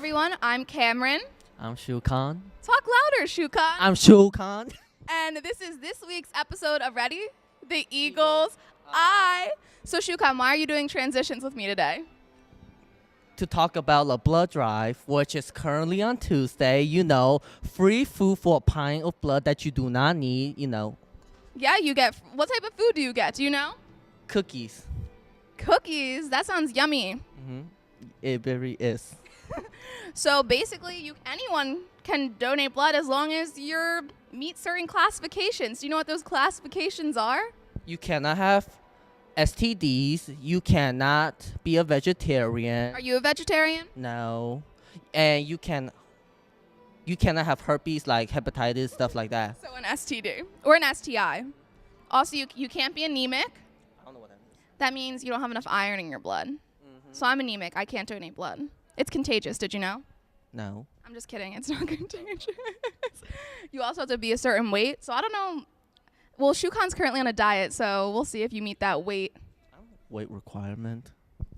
everyone. I'm Cameron. I'm Shu Khan. Talk louder, Shukan. I'm Shu Khan. And this is this week's episode of Ready? The Eagles Eye. So, Shukan, why are you doing transitions with me today? To talk about the blood drive, which is currently on Tuesday. Free food for a pint of blood that you do not need. Yeah, you get. What type of food do you get? Do you know? Cookies. Cookies. That sounds yummy. Mm-hmm. It very is. So basically, anyone can donate blood as long as you meet certain classifications. Do you know what those classifications are? You cannot have STDs. You cannot be a vegetarian. Are you a vegetarian? No. And you cannot have herpes, like hepatitis, stuff like that. So an STD or an STI. Also, you can't be anemic. I don't know what that means. That means you don't have enough iron in your blood. So I'm anemic. I can't donate blood. It's contagious. Did you know? No. I'm just kidding. It's not contagious. You also have to be a certain weight. So I don't know. Well, Shukan's currently on a diet, so we'll see if you meet that weight. Weight requirement.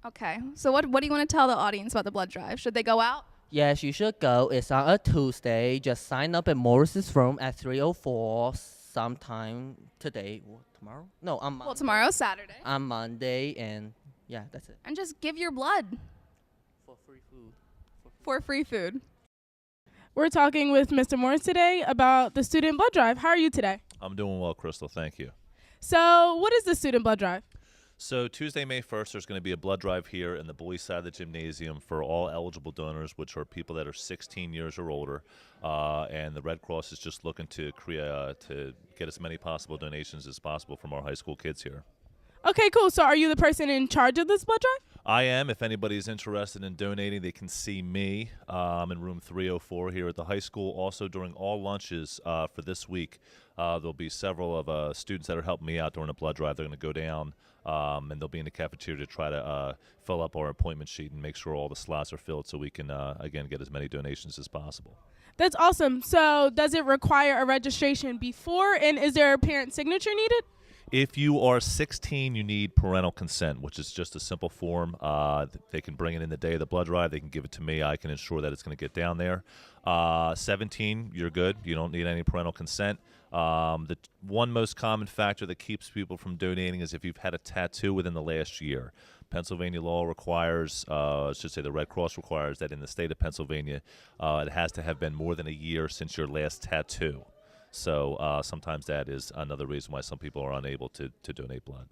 Okay. So what do you want to tell the audience about the blood drive? Should they go out? Yes, you should go. It's on a Tuesday. Just sign up at Morris's room at 3:04 sometime today. Tomorrow? No, on Monday. Well, tomorrow's Saturday. On Monday, and yeah, that's it. And just give your blood. For free food. For free food. We're talking with Mr. Morris today about the student blood drive. How are you today? I'm doing well, Crystal. Thank you. So what is the student blood drive? So Tuesday, May 1st, there's going to be a blood drive here in the boys' side of the gymnasium for all eligible donors, which are people that are 16 years or older. And the Red Cross is just looking to get as many possible donations as possible from our high school kids here. Okay, cool. So are you the person in charge of this blood drive? I am. If anybody's interested in donating, they can see me. I'm in room 304 here at the high school. Also, during all lunches for this week, there'll be several of students that are helping me out during the blood drive. They're going to go down, and they'll be in the cafeteria to try to fill up our appointment sheet and make sure all the slots are filled so we can, again, get as many donations as possible. That's awesome. So does it require a registration before, and is there a parent signature needed? If you are 16, you need parental consent, which is just a simple form. They can bring it in the day of the blood drive. They can give it to me. I can ensure that it's going to get down there. 17, you're good. You don't need any parental consent. The one most common factor that keeps people from donating is if you've had a tattoo within the last year. Pennsylvania law requires, the Red Cross requires that in the state of Pennsylvania, it has to have been more than a year since your last tattoo. So sometimes that is another reason why some people are unable to donate blood.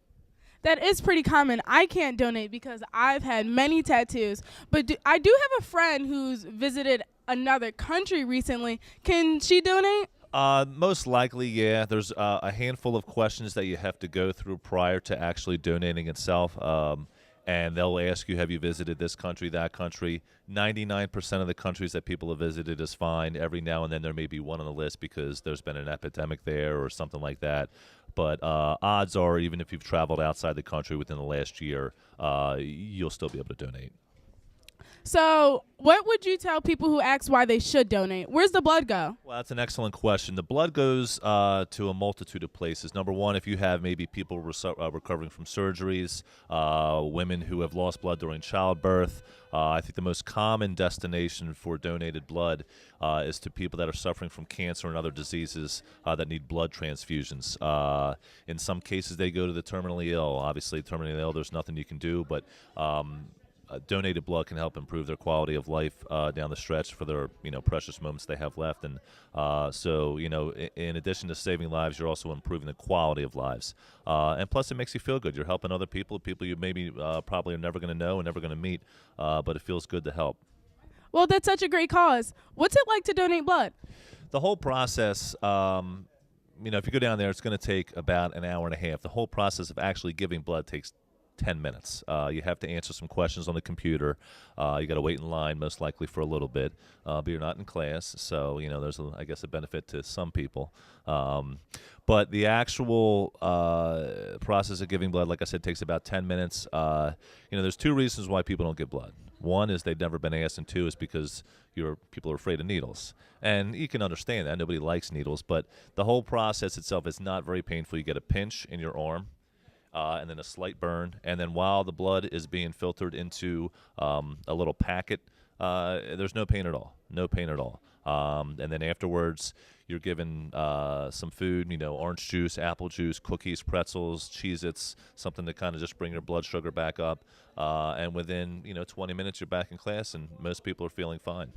That is pretty common. I can't donate because I've had many tattoos. But I do have a friend who's visited another country recently. Can she donate? Most likely, yeah. There's a handful of questions that you have to go through prior to actually donating itself. And they'll ask you, have you visited this country, that country? 99% of the countries that people have visited is fine. Every now and then there may be one on the list because there's been an epidemic there or something like that. But odds are, even if you've traveled outside the country within the last year, you'll still be able to donate. So what would you tell people who ask why they should donate? Where's the blood go? Well, that's an excellent question. The blood goes to a multitude of places. Number one, if you have maybe people recovering from surgeries, women who have lost blood during childbirth. I think the most common destination for donated blood is to people that are suffering from cancer and other diseases that need blood transfusions. In some cases, they go to the terminally ill. Obviously, terminally ill, there's nothing you can do, but donated blood can help improve their quality of life down the stretch for their precious moments they have left. And so in addition to saving lives, you're also improving the quality of lives. And plus, it makes you feel good. You're helping other people you maybe probably are never going to know and never going to meet, but it feels good to help. Well, that's such a great cause. What's it like to donate blood? The whole process, if you go down there, it's going to take about an hour and a half. The whole process of actually giving blood takes 10 minutes. You have to answer some questions on the computer. You got to wait in line most likely for a little bit, but you're not in class, so there's I guess a benefit to some people. But the actual process of giving blood, like I said, takes about 10 minutes. There's two reasons why people don't give blood. One is they've never been asked, and two is because people are afraid of needles. And you can understand that. Nobody likes needles, but the whole process itself is not very painful. You get a pinch in your arm, and then a slight burn, and then while the blood is being filtered into a little packet, there's no pain at all. No pain at all. And then afterwards, you're given some food, orange juice, apple juice, cookies, pretzels, Cheez-Its, something to kind of just bring your blood sugar back up. And within, 20 minutes, you're back in class, and most people are feeling fine.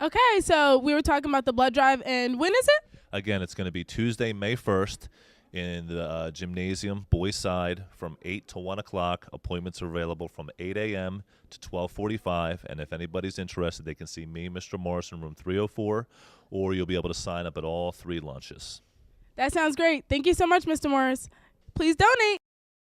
Okay, so we were talking about the blood drive, and when is it? Again, it's going to be Tuesday, May 1st in the gymnasium, boys side, from 8 to 1 o'clock. Appointments are available from 8 a.m. to 12:45. And if anybody's interested, they can see me, Mr. Morrison, room 304, or you'll be able to sign up at all 3 lunches. That sounds great. Thank you so much, Mr. Morris. Please donate.